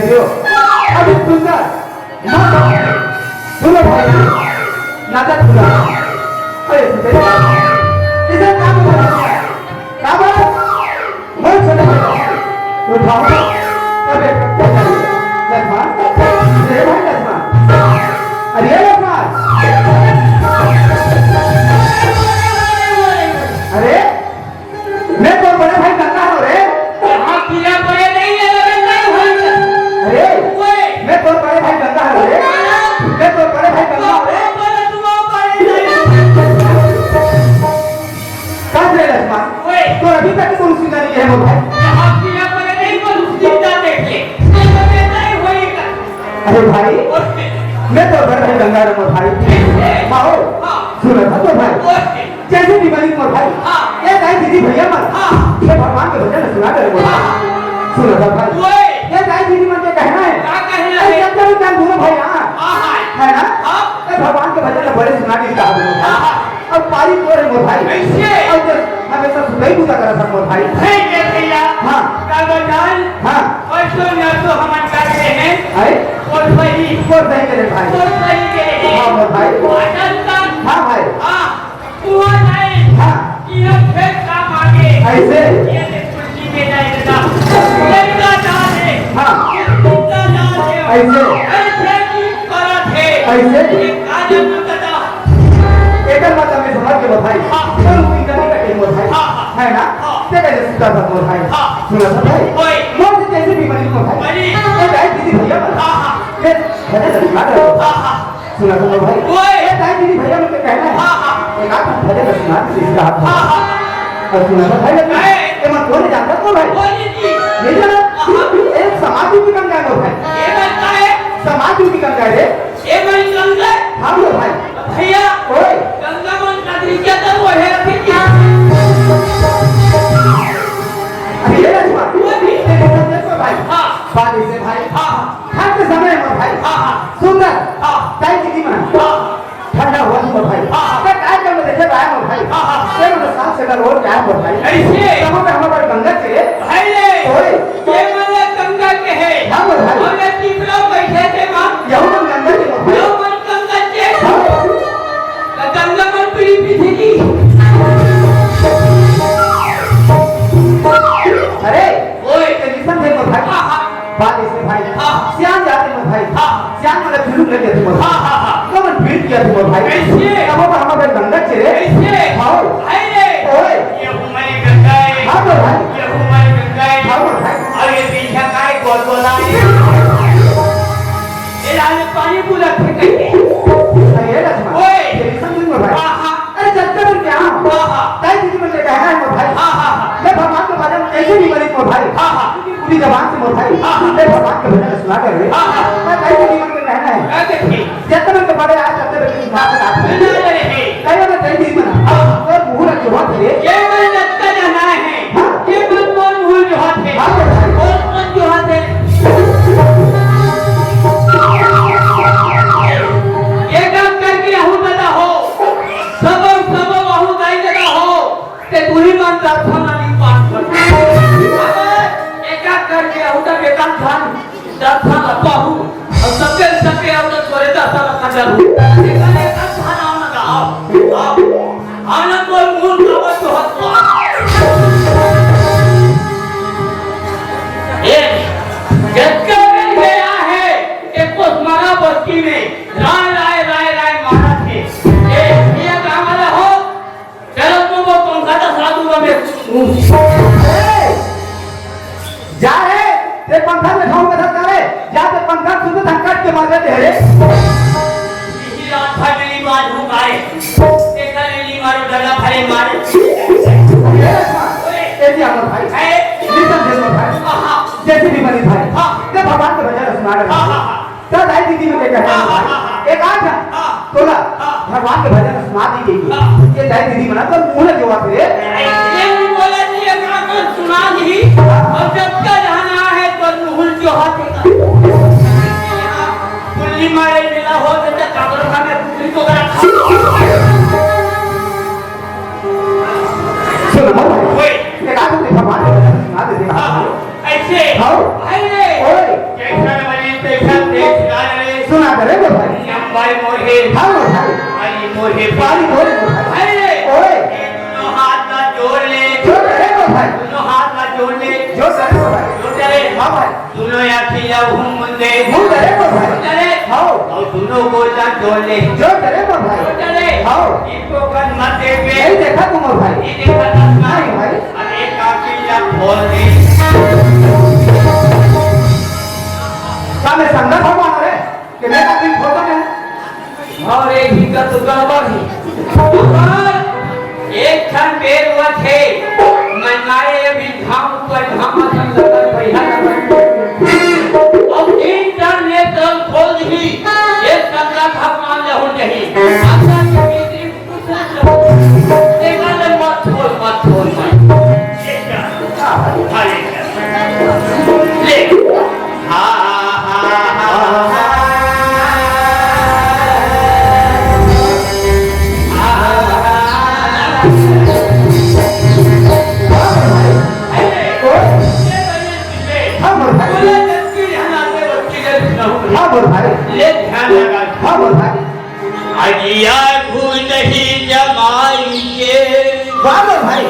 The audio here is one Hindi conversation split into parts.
दियो अभी सुंदर फूलो भाई नाचा फूला अरे इधर काम कर काम बहुत छोटा भाई उठाओ अरे लक्ष्मण अरे भाई लक्ष्मण अरे लक्ष्मण अरे भाई मैं तो घर में गंगा रहा मोर भाई माओ सुनो था तो भाई जैसे भी बनी मोर भाई ये गाय दीदी भैया मन ये भगवान के भजन सुना करे मोर भाई सुनो था भाई ये गाय दीदी मन के कहना है क्या कहना है जब तक जान दोनों भाई है ना ये भगवान के भजन बड़े सुना के कहा अब पारी मोर मोर भाई और हमें सब सुनाई पूजा करा था मोर भाई भैया हां का बजान हां और तो हम करते हैं है और सही करे भाई और सही के हां मोर भाई हां भाई हां तू नहीं हां ये फिर काम आगे ऐसे ये कुर्सी में जाएगा लड़का जाने हां लड़का जाने ऐसे ऐसे की करत है ऐसे ये काजल में कदा एकर बात हमें समझ के भाई और कोई करने का टीम भाई है ना ते कैसे सुता था मोर भाई सुना था भाई मोर से कैसे भी मरी मोर भाई ये गाय दीदी भैया ये भजन सुना रहा सुना था मोर भाई ये गाय दीदी भैया मुझे कहना है एक आध भजन सुना दे इसका और सुना था भाई ये मत बोले जाता तो भाई ये जरा एक समाधि की कंगा है ये बनता है समाधि की कंगा है ये बन गंगा हां भाई भैया ओए गंगा मन का तरीका तो वो है कि अरे ये ना भाई हां बात इसे भाई हां हर के समय में भाई हां सुंदर हां चाय दीदी में हां ठंडा हुआ मोर भाई क्या काय कर देखे रहा है मोर भाई ये मतलब साफ से कर रोज क्या मोर भाई ऐसे कहां पे हमारे गंगा के भाई ले ओए ये मतलब गंगा के है हां मोर भाई हमने तीसरा बैठे थे मां यहू मन गंगा के मोर भाई यो मन गंगा के हां गंगा मन पीड़ी पीछे की अरे ओए टेंशन है मोर भाई बात इसे भाई हां श्याम जाते मोर भाई हां श्याम मतलब झुलुक लगे थे मोर हां हां तो मन भीड़ किया थे मोर भाई ऐसे कहां पे हमारे गंगा के ऐसे हां भाई ले ओए ये हमारी गंगा है हां मोर भाई ये हमारी गंगा है हां मोर भाई और ये पीछे का है गोल गोलाई ये लाल पानी पूरा फेंके ये लक्ष्मण ओए टेंशन नहीं मोर भाई हां अरे चक्कर में क्या हां ताई दीदी मुझे कहना है मोर भाई हां मैं भगवान के बारे में कैसे नहीं मरी मोर भाई पूरी जबान से मोर भाई मैं भगवान के भजन सुना कर रहे मैं ताई दीदी मुझे कहना है मैं देखी जब तक के बड़े आए तब तक सुना कर आता है ना रहे कई बार ताई दीदी मना और मुंह रख हुआ थे ये मैं लगता जाना है ये मन मन भूल जो हाथ है हां मोर भाई और मन जो हाथ है ये काम करके हूं दादा हो सब हूं दाई दादा हो ते पूरी मान प्रार्थना मानी पास कर एक काम करके हूं तब एक काम थान प्रार्थना लपा हूं और सबके और छोरे दासा लगा जाऊं एक काम थान आना गाओ आनंद बोल मूल का तो हाथ ये जगह में गया है एक को मारा बस्ती में राय मारा थे ये काम वाला हो चलो तुम वो पंखा का साधु का मैं जा रे ते पंखा में खाऊंगा था करे जा ते पंखा सुन धक्कट के मार दे रे यही रात था मेरी बात हो गाए देखा नहीं मारो डला भरे मारे ऐसे अमर भाई है निकल दे मोर भाई जैसे भी मनी भाई ते भगवान के भजन सुना रहे तो दाई दीदी मुझे कहना है एक आठ तोला भगवान के भजन सुना दी गई ये दाई दीदी मना तो मुंह लगे हुआ फिर ये भी बोला जी ये काम सुना दी और जब का जाना है तो नुहुल जो हाथ का कुल्ली मारे मिला हो तो काबर खाने कुल्ली को करा सुनो मोर भाई ओए एक आठ ने भगवान के भजन सुना दे दे ऐसे हां भाई रे ओए कैसा बने कैसा देख रे सुना दे रे मोर भाई हम भाई मोहे हां मोर भाई भाई मोहे पारी बोल मोर भाई भाई रे ओए दोनों हाथ ना जोड़ ले जो रे मोर भाई दोनों हाथ ना जोड़ ले जो रे मोर भाई जोड़ ले हां भाई दोनों आंखें या घूम मुंदे मुंह रे मोर भाई चले हां और दोनों को ना जोड़ ले जो रे मोर भाई चले हां इनको कर मत देवे यही देखा तुम मोर भाई ये देखा था नहीं भाई अरे काफी या खोल दे का मैं संगत भगवान रे कि मैं का दिन फोटो में और एक ही का तो गड़बड़ है एक क्षण बेर हुआ थे मैं मारे अभी धाम पर धाम असन लगा भैया अब इंटरनेट खोल हाँ बोल भाई। ले ध्यान लगा। हाँ बोल भाई। अजिया भूतही जमाई के। वाह बोल भाई।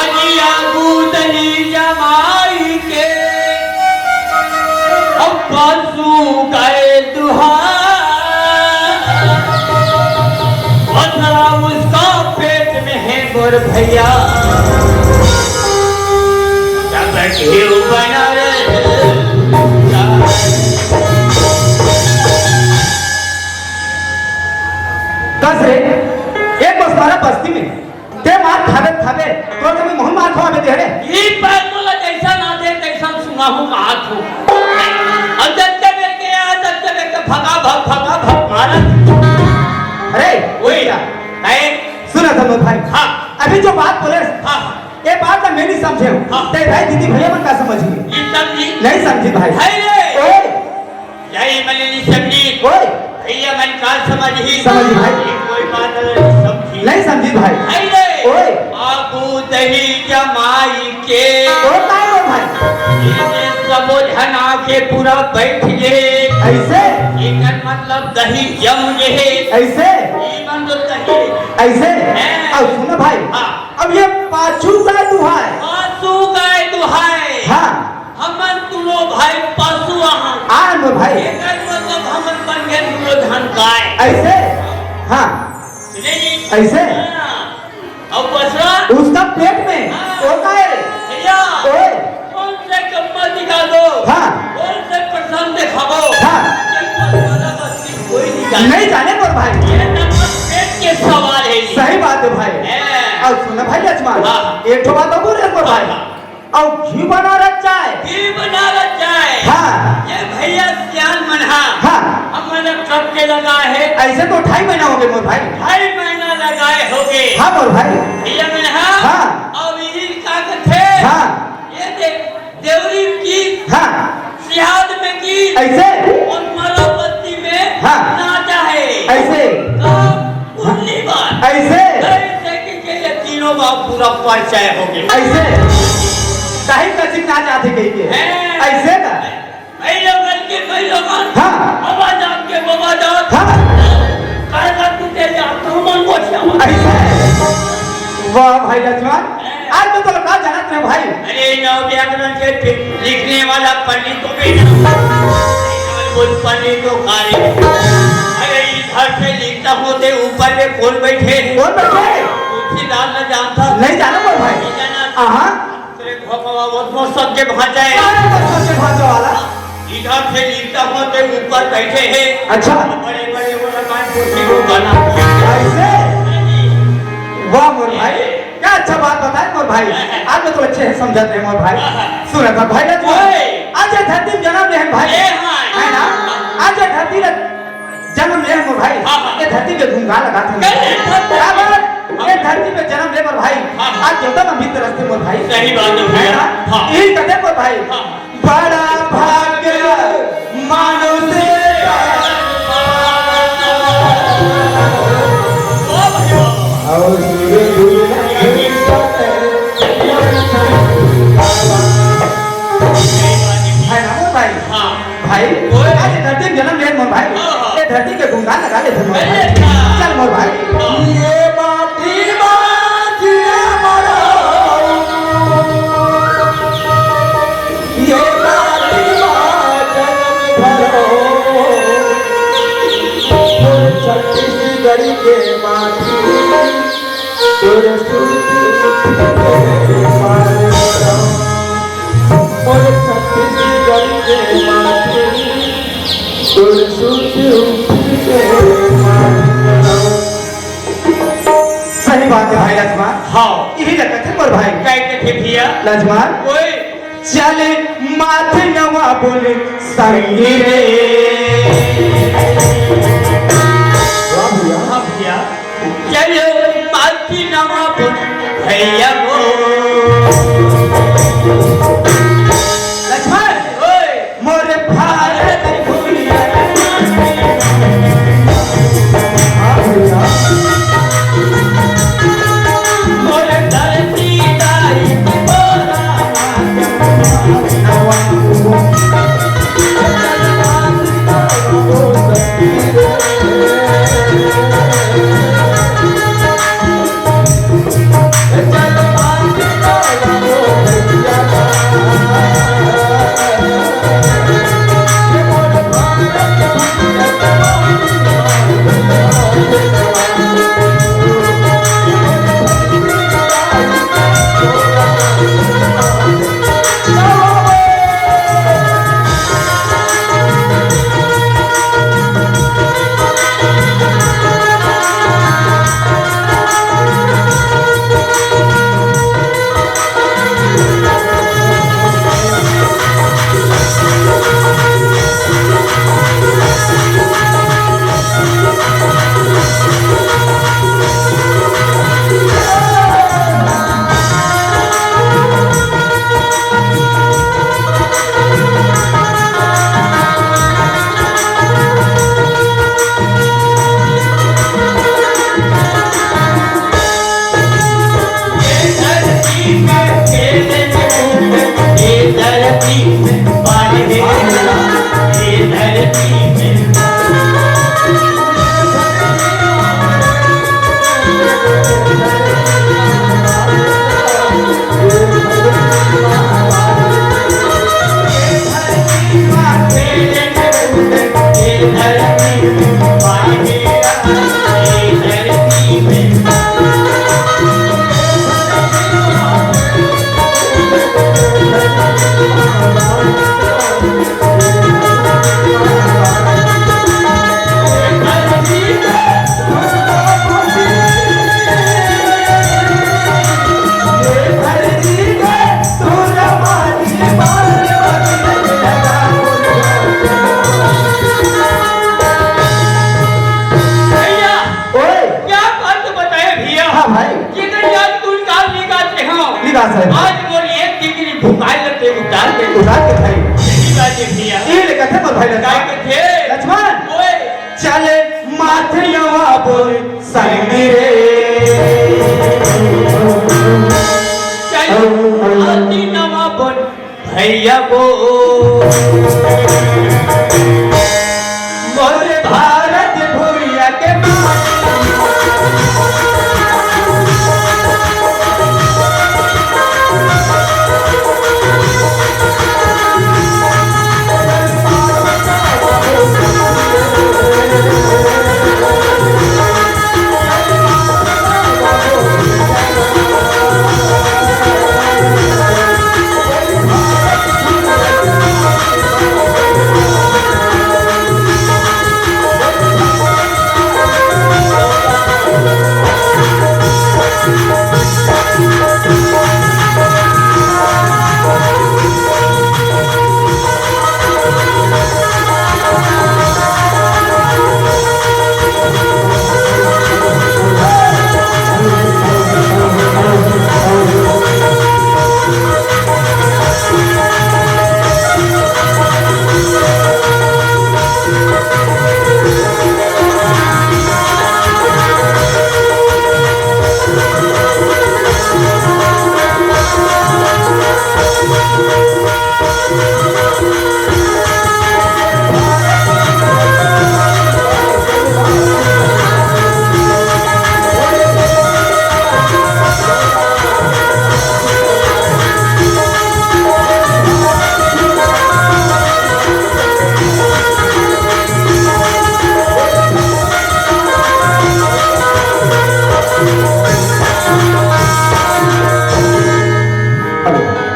अजिया भूतही जमाई के अब पशु गए दुहार उसका पेट में है गोर भैया जब घेव बना कस रे एक बस मारा बस्ती में ते मार खावे खावे तो तुम्हें मोहन मार खावे दे रे ये पैसों जैसा ना दे तैसा सुना हूँ मात हूँ अब दत्ते में क्या दत्ते में क्या भगा मारा अरे वही क्या सुना था भाई। हाँ अभी जो बात बोले हाँ ये बात ना मैं नहीं समझे हूँ हाँ। ते भाई दीदी भैया मन का समझिए ये समझी नहीं समझी भाई। ओए यही मैंने नहीं समझी ओए भैया मन का समझी भाई। कोई बात समझी नहीं समझी भाई। ओए आबू दही जमाई के ओ काय हो भाई ये सबो धना के पूरा बैठ ले ऐसे एक मतलब दही जम गए ऐसे जीवन तो दही ऐसे अब सुनो भाई। हाँ। अब ये पाछू का दुहाई पासू गाय दुहाई हाँ हमन तुलो भाई पासू आन वो भाई एक मतलब हमन बन गए तुलो धन गाय ऐसे हाँ सुने जी ऐसे अब बसरा उसका पेट में हाँ। ओ काय भैया ओए कौन से कम्मा दिखाओ हाँ कौन से प्रसन्न दिखाओ हाँ कोई नहीं जाने नहीं जाने पर भाई ये नंबर पेट के सवाल है जी। सही बात है भाई। अब सुनो भाई लक्ष्मण हाँ। एक ठो बात और बोल भाई हाँ। और घी बना रचा है घी बनावत जाए हाँ ये भैया सियान मना हाँ हमने ट्रक के लगाए है ऐसे तो 2.5 महीना हो गए मोर भाई। 2.5 महीना लगाए हो गए हाँ मोर भाई भैया मना हाँ। और ये का थे हाँ ये देवरी की हाँ सियाद में की ऐसे और मलावती में हाँ। नाचा है ऐसे उन्नी बार ऐसे ऐसे कि ये तीनों बाप पूरा परिचय हो गया ऐसे कहीं कच्ची ना जाते कहीं के ऐसे ना मैं लोगन हाँ बाबा जान के बाबा जान हाँ काय का तू ते जात हो मन को छावा ऐसे वाह भाई लक्ष्मण आज तो लगा जानत नहीं भाई। अरे नव व्याकरण के लिखने वाला पंडित तो भी ना बोल पंडित तो खाली अरे इधर से लिखता होते ऊपर में कौन बैठे कौन बैठे तुलसीदास न जानता नहीं जाना मोर भाई। नहीं जाना हाँ तेरे भगवा वो सबके भाषा है सबसे भाषा वाला इधर से लिखता होते ऊपर बैठे हैं अच्छा बड़े बड़े वो लगान कुर्सी को बना ऐसे वाह मोर भाई क्या अच्छा बात बताए मोर भाई। आज मैं तो अच्छे से समझाते हैं मोर भाई। सुना था भाई आज ये धरती में जन्म ले भाई है ना आज ये धरती में जन्म ले मोर भाई ये धरती पे धूमधाम लगाते हैं ये धरती पे जन्म ले मोर भाई आज जो तक अमित रस्ते मोर भाई सही बात है ना यही कहते मोर भाई बड़ा भाग्य मानो से भाई आज धरती में जन्म ले मोर भाई ये धरती के गुणगान लगा ले मोर भाई। चल मोर भाई ये माटी माटिया मरो ये माटी माटन भरो छत्तीसगढ़ के माटी तोरे सही बात है भाई लक्ष्मण। हाँ यही लगता थे पर भाई कहते थे भैया लक्ष्मण ओए चले माथे नवा बोले संगी रे हाँ भैया चलो माथी नवा बोल भैया वो लक्ष्मण ओए मोरे भारत भूलिया मोरे धरती दाई बोला नवा धर